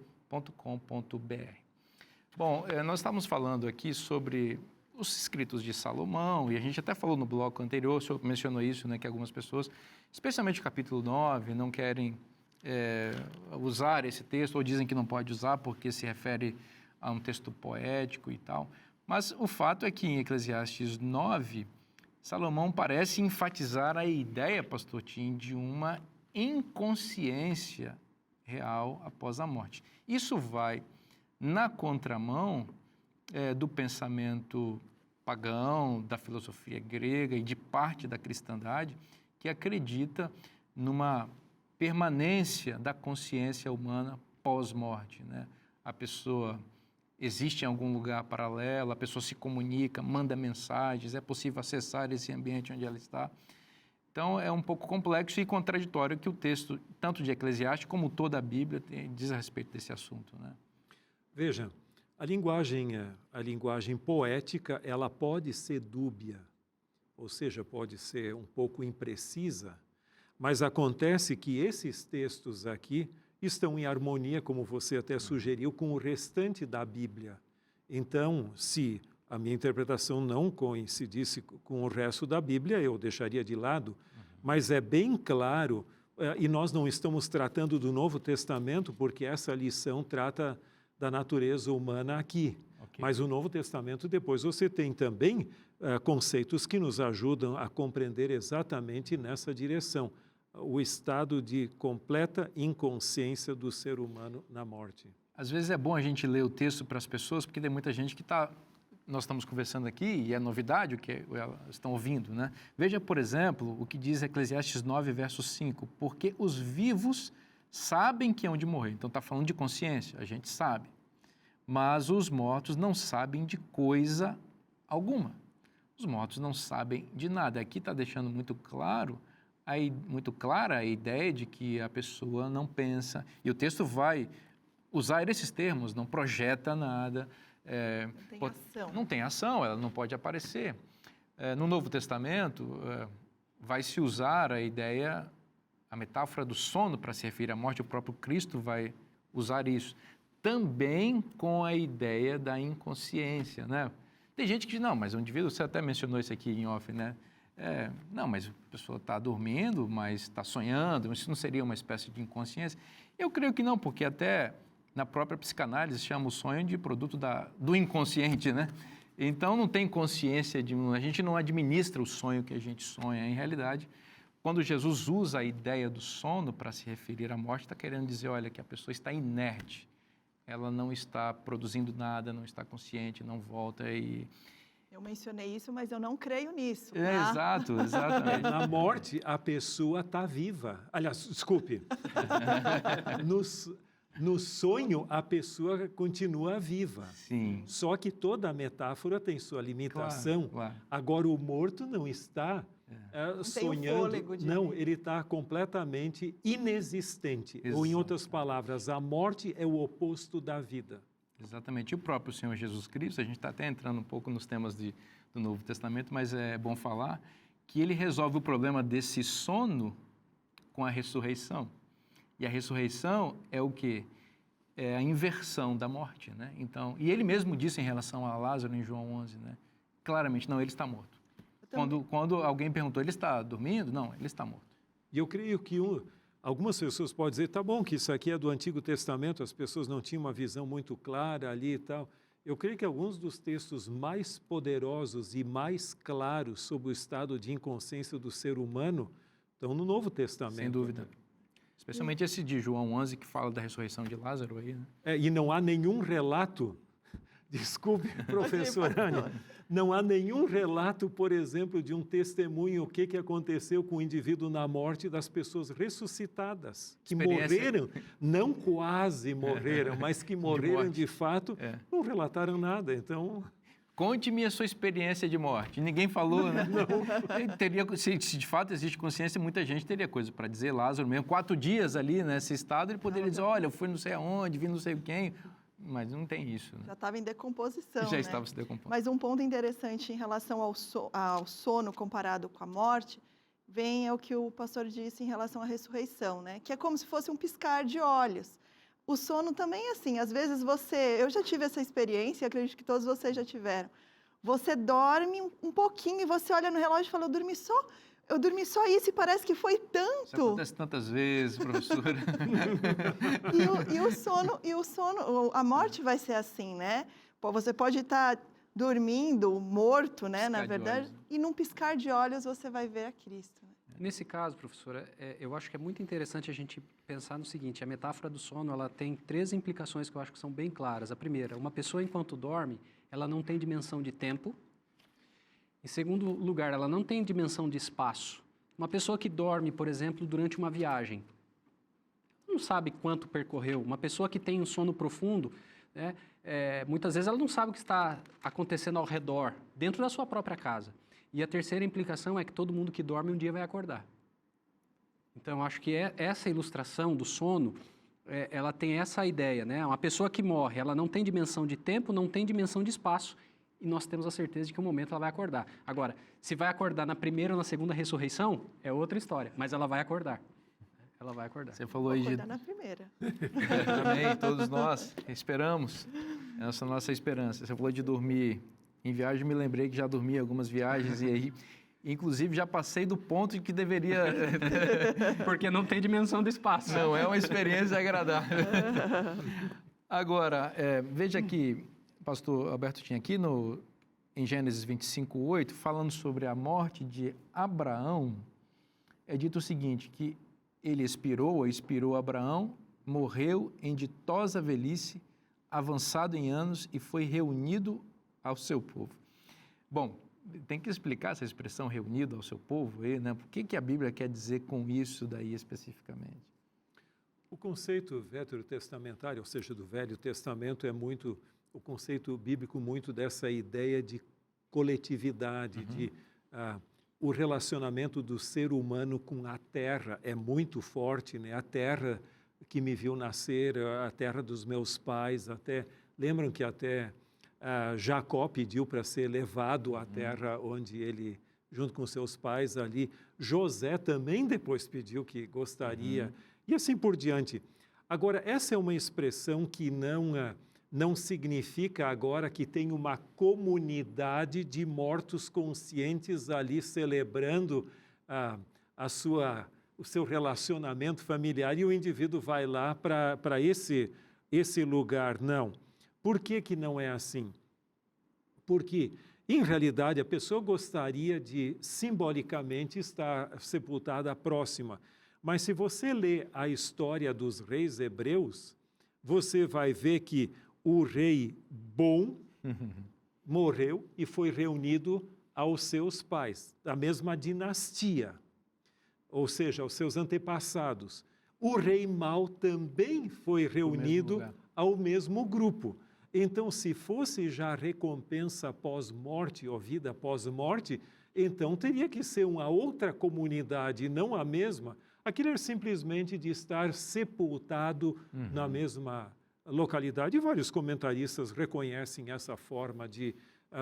Bom, nós estávamos falando aqui sobre os escritos de Salomão, e a gente até falou no bloco anterior, o senhor mencionou isso, né, que algumas pessoas, especialmente o capítulo 9, não querem usar esse texto, ou dizem que não pode usar porque se refere a um texto poético e tal. Mas o fato é que em Eclesiastes 9, Salomão parece enfatizar a ideia, pastor Tim, de uma inconsciência real após a morte. Isso vai na contramão do pensamento pagão, da filosofia grega e de parte da cristandade, que acredita numa permanência da consciência humana pós-morte, né? A pessoa existe em algum lugar paralelo, a pessoa se comunica, manda mensagens, é possível acessar esse ambiente onde ela está. Então, é um pouco complexo e contraditório que o texto, tanto de Eclesiastes como toda a Bíblia, diz a respeito desse assunto, né? Veja, a linguagem poética, ela pode ser dúbia, ou seja, pode ser um pouco imprecisa, mas acontece que esses textos aqui estão em harmonia, como você até sugeriu, com o restante da Bíblia. Então, se a minha interpretação não coincidisse com o resto da Bíblia, eu deixaria de lado, mas é bem claro, e nós não estamos tratando do Novo Testamento, porque essa lição trata da natureza humana aqui. Okay. Mas o Novo Testamento, depois você tem também conceitos que nos ajudam a compreender exatamente nessa direção, o estado de completa inconsciência do ser humano na morte. Às vezes é bom a gente ler o texto para as pessoas, porque tem muita gente que nós estamos conversando aqui, e é novidade o que elas estão ouvindo, né? Veja, por exemplo, o que diz Eclesiastes 9, verso 5, porque os vivos sabem que hão de morrer. Então, está falando de consciência, a gente sabe. Mas os mortos não sabem de coisa alguma. Os mortos não sabem de nada. Aqui está deixando muito clara a ideia de que a pessoa não pensa. E o texto vai usar esses termos, não projeta nada. Não tem ação. Não tem ação, ela não pode aparecer. No Novo Testamento, vai se usar a metáfora do sono para se referir à morte. O próprio Cristo vai usar isso. Também com a ideia da inconsciência, né? Tem gente que diz, não, mas o indivíduo, você até mencionou isso aqui em off, né? Não, mas a pessoa está dormindo, mas está sonhando, isso não seria uma espécie de inconsciência? Eu creio que não, porque até na própria psicanálise chama o sonho de produto do inconsciente, né? Então não tem consciência, a gente não administra o sonho que a gente sonha. Em realidade, quando Jesus usa a ideia do sono para se referir à morte, está querendo dizer, olha, que a pessoa está inerte, ela não está produzindo nada, não está consciente, não volta e... Eu mencionei isso, mas eu não creio nisso. Tá? Exato, exatamente. Na morte, a pessoa está viva. Aliás, desculpe. No sonho, a pessoa continua viva. Sim. Só que toda a metáfora tem sua limitação. Claro. Agora, o morto não está sonhando. Não, ele está completamente inexistente. Exato. Ou, em outras palavras, a morte é o oposto da vida. Exatamente. E o próprio Senhor Jesus Cristo, a gente está até entrando um pouco nos temas do Novo Testamento, mas é bom falar que ele resolve o problema desse sono com a ressurreição. E a ressurreição é o quê? É a inversão da morte, né? Então, e ele mesmo disse em relação a Lázaro em João 11, né? Claramente, não, ele está morto. Quando alguém perguntou, ele está dormindo? Não, ele está morto. E eu creio que algumas pessoas podem dizer, tá bom, que isso aqui é do Antigo Testamento, as pessoas não tinham uma visão muito clara ali e tal. Eu creio que alguns dos textos mais poderosos e mais claros sobre o estado de inconsciência do ser humano estão no Novo Testamento. Sem dúvida. Especialmente esse de João 11, que fala da ressurreição de Lázaro aí, né? E não há nenhum relato, desculpe, professor Anny, não há nenhum relato, por exemplo, de um testemunho, o que aconteceu com o indivíduo na morte das pessoas ressuscitadas, que morreram, não quase morreram, mas que morreram de fato, não relataram nada, então... Conte-me a sua experiência de morte. Ninguém falou, né? Não. Se de fato existe consciência, muita gente teria coisa para dizer. Lázaro mesmo, 4 dias ali nesse estado, ele poderia dizer, olha, eu fui não sei aonde, vi não sei quem, mas não tem isso. Né? Já estava em decomposição, Já estava se decompondo. Mas um ponto interessante em relação ao sono comparado com a morte, vem o que o pastor disse em relação à ressurreição, né? Que é como se fosse um piscar de olhos. O sono também é assim, às vezes eu já tive essa experiência, acredito que todos vocês já tiveram. Você dorme um pouquinho e você olha no relógio e fala, eu dormi só isso e parece que foi tanto. Isso acontece tantas vezes, professora. e o sono, a morte vai ser assim, né? Você pode estar dormindo, morto, né, na verdade, e num piscar de olhos você vai ver a Cristo. Nesse caso, professora, eu acho que é muito interessante a gente pensar no seguinte, a metáfora do sono, ela tem 3 implicações que eu acho que são bem claras. A primeira, uma pessoa enquanto dorme, ela não tem dimensão de tempo. Em segundo lugar, ela não tem dimensão de espaço. Uma pessoa que dorme, por exemplo, durante uma viagem, não sabe quanto percorreu. Uma pessoa que tem um sono profundo, né, muitas vezes ela não sabe o que está acontecendo ao redor, dentro da sua própria casa. E a terceira implicação é que todo mundo que dorme um dia vai acordar. Então, acho que essa ilustração do sono, ela tem essa ideia, né? Uma pessoa que morre, ela não tem dimensão de tempo, não tem dimensão de espaço, e nós temos a certeza de que um momento ela vai acordar. Agora, se vai acordar na primeira ou na segunda ressurreição, é outra história, mas ela vai acordar. Ela vai acordar. Você falou aí de... acordar na primeira. Também, todos nós esperamos. Essa é a nossa esperança. Você falou de dormir em viagem, me lembrei que já dormi em algumas viagens e aí, inclusive, já passei do ponto de que deveria... Porque não tem dimensão do espaço. Não, é uma experiência agradável. Agora, veja que o pastor Alberto tinha aqui em Gênesis 25:8, falando sobre a morte de Abraão, é dito o seguinte, que ele expirou Abraão, morreu em ditosa velhice, avançado em anos e foi reunido ao seu povo. Bom, tem que explicar essa expressão reunido ao seu povo aí, né? Por que a Bíblia quer dizer com isso daí especificamente? O conceito veterotestamentário, ou seja, do Velho Testamento, é muito o conceito bíblico muito dessa ideia de coletividade, de o relacionamento do ser humano com a terra é muito forte, né? A terra que me viu nascer, a terra dos meus pais, até lembram que até Jacó pediu para ser levado à terra onde ele, junto com seus pais ali. José também depois pediu que gostaria, e assim por diante. Agora, essa é uma expressão que não significa agora que tem uma comunidade de mortos conscientes ali celebrando o seu relacionamento familiar e o indivíduo vai lá para esse lugar. Não. Por que não é assim? Porque, em realidade, a pessoa gostaria de, simbolicamente, estar sepultada próxima. Mas se você lê a história dos reis hebreus, você vai ver que o rei bom morreu e foi reunido aos seus pais, da mesma dinastia, ou seja, aos seus antepassados. O rei mau também foi reunido ao mesmo grupo. Então, se fosse já recompensa pós-morte ou vida pós-morte, então teria que ser uma outra comunidade, não a mesma. Aquilo é simplesmente de estar sepultado na mesma localidade. E vários comentaristas reconhecem essa forma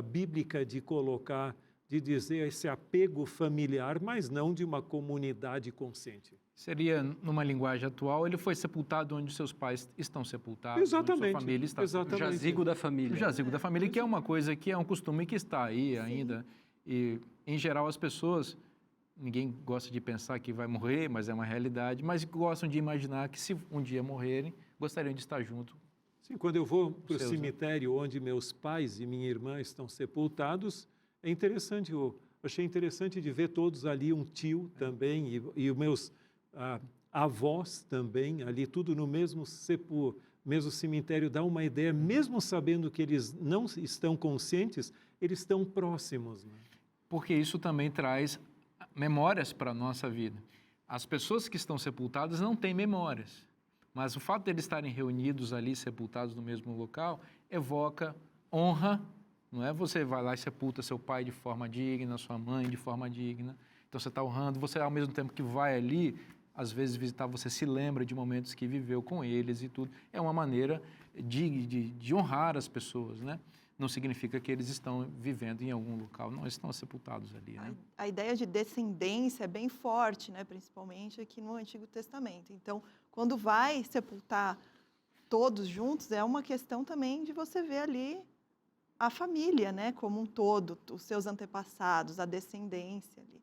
bíblica de colocar, de dizer esse apego familiar, mas não de uma comunidade consciente. Seria, numa linguagem atual, ele foi sepultado onde seus pais estão sepultados, exatamente, onde sua família está exatamente. O jazigo da família. O jazigo da família, que é uma coisa, que é um costume que está aí ainda. E, em geral, as pessoas, ninguém gosta de pensar que vai morrer, mas é uma realidade, mas gostam de imaginar que se um dia morrerem, gostariam de estar junto. Sim, quando eu vou para o cemitério onde meus pais e minha irmã estão sepultados, é interessante, eu achei interessante de ver todos ali, um tio também, e os meus avós também, ali tudo no mesmo cemitério, dá uma ideia, mesmo sabendo que eles não estão conscientes, eles estão próximos. Né? Porque isso também traz memórias para a nossa vida. As pessoas que estão sepultadas não têm memórias, mas o fato de eles estarem reunidos ali, sepultados no mesmo local, evoca honra, não é? Você vai lá e sepulta seu pai de forma digna, sua mãe de forma digna, então você está honrando, você ao mesmo tempo que vai ali, às vezes visitar, você se lembra de momentos que viveu com eles e tudo. É uma maneira de honrar as pessoas, né? Não significa que eles estão vivendo em algum local, não, eles estão sepultados ali, né? A ideia de descendência é bem forte, né? Principalmente aqui no Antigo Testamento. Então, quando vai sepultar todos juntos, é uma questão também de você ver ali a família, né? Como um todo, os seus antepassados, a descendência ali,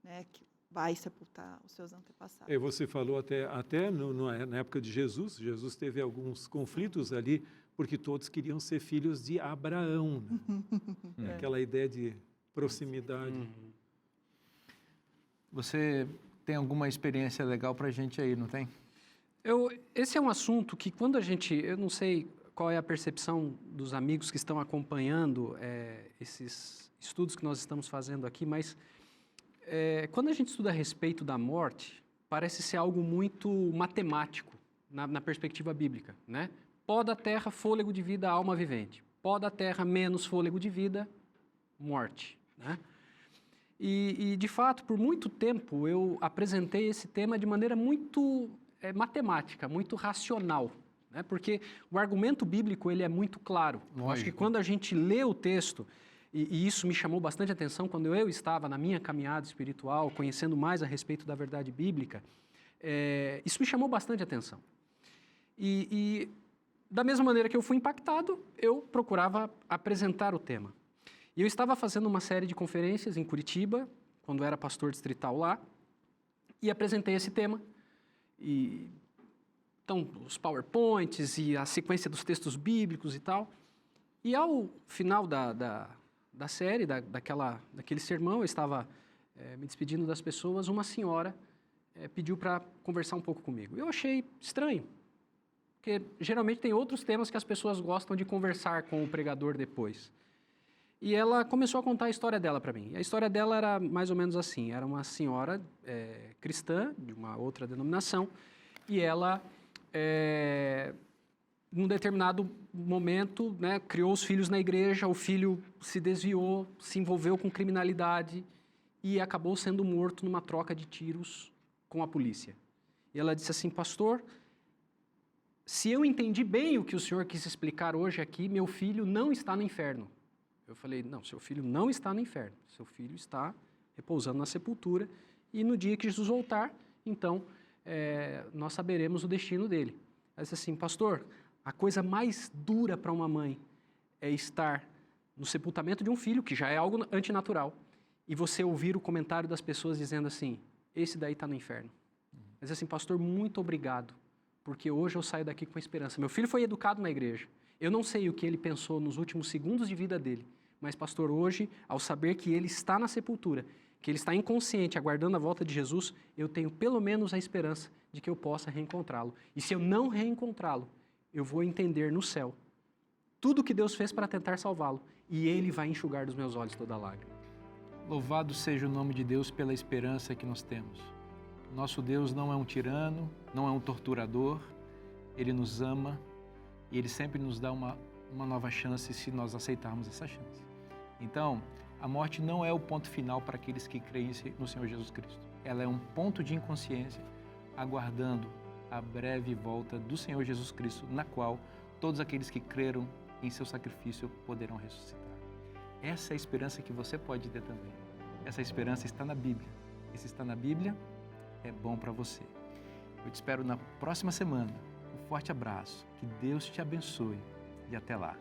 né? Que vai sepultar os seus antepassados. Você falou até na época de Jesus, Jesus teve alguns conflitos ali, porque todos queriam ser filhos de Abraão. Né? Aquela ideia de proximidade. Você tem alguma experiência legal para a gente aí, não tem? Esse é um assunto que quando eu não sei qual é a percepção dos amigos que estão acompanhando esses estudos que nós estamos fazendo aqui, mas quando a gente estuda a respeito da morte, parece ser algo muito matemático na perspectiva bíblica, né? Pó da terra, fôlego de vida, alma vivente. Pó da terra, menos fôlego de vida, morte, né? E de fato, por muito tempo, eu apresentei esse tema de maneira muito matemática, muito racional, né? Porque o argumento bíblico ele é muito claro. Eu acho que quando a gente lê o texto, e isso me chamou bastante atenção quando eu estava na minha caminhada espiritual, conhecendo mais a respeito da verdade bíblica, isso me chamou bastante atenção. E da mesma maneira que eu fui impactado, eu procurava apresentar o tema. E eu estava fazendo uma série de conferências em Curitiba, quando eu era pastor distrital lá, e apresentei esse tema. Então, os PowerPoints e a sequência dos textos bíblicos e tal. E ao final da série, daquele sermão, eu estava me despedindo das pessoas, uma senhora pediu para conversar um pouco comigo. Eu achei estranho, porque geralmente tem outros temas que as pessoas gostam de conversar com o pregador depois. E ela começou a contar a história dela para mim. A história dela era mais ou menos assim, era uma senhora cristã, de uma outra denominação, e ela num determinado momento, né, criou os filhos na igreja, o filho se desviou, se envolveu com criminalidade e acabou sendo morto numa troca de tiros com a polícia. E ela disse assim, pastor, se eu entendi bem o que o senhor quis explicar hoje aqui, meu filho não está no inferno. Eu falei, não, seu filho não está no inferno, seu filho está repousando na sepultura e no dia que Jesus voltar, então, nós saberemos o destino dele. Ela disse assim, pastor, a coisa mais dura para uma mãe é estar no sepultamento de um filho, que já é algo antinatural, e você ouvir o comentário das pessoas dizendo assim, esse daí está no inferno. Mas assim, pastor, muito obrigado, porque hoje eu saio daqui com esperança. Meu filho foi educado na igreja. Eu não sei o que ele pensou nos últimos segundos de vida dele, mas pastor, hoje, ao saber que ele está na sepultura, que ele está inconsciente, aguardando a volta de Jesus, eu tenho pelo menos a esperança de que eu possa reencontrá-lo. E se eu não reencontrá-lo, eu vou entender no céu tudo o que Deus fez para tentar salvá-lo, e Ele vai enxugar dos meus olhos toda lágrima. Louvado seja o nome de Deus pela esperança que nós temos. Nosso Deus não é um tirano, não é um torturador, Ele nos ama e Ele sempre nos dá uma nova chance se nós aceitarmos essa chance. Então, a morte não é o ponto final para aqueles que creem no Senhor Jesus Cristo. Ela é um ponto de inconsciência, aguardando a breve volta do Senhor Jesus Cristo, na qual todos aqueles que creram em seu sacrifício poderão ressuscitar. Essa é a esperança que você pode ter também. Essa esperança está na Bíblia. E se está na Bíblia, é bom para você. Eu te espero na próxima semana. Um forte abraço. Que Deus te abençoe e até lá.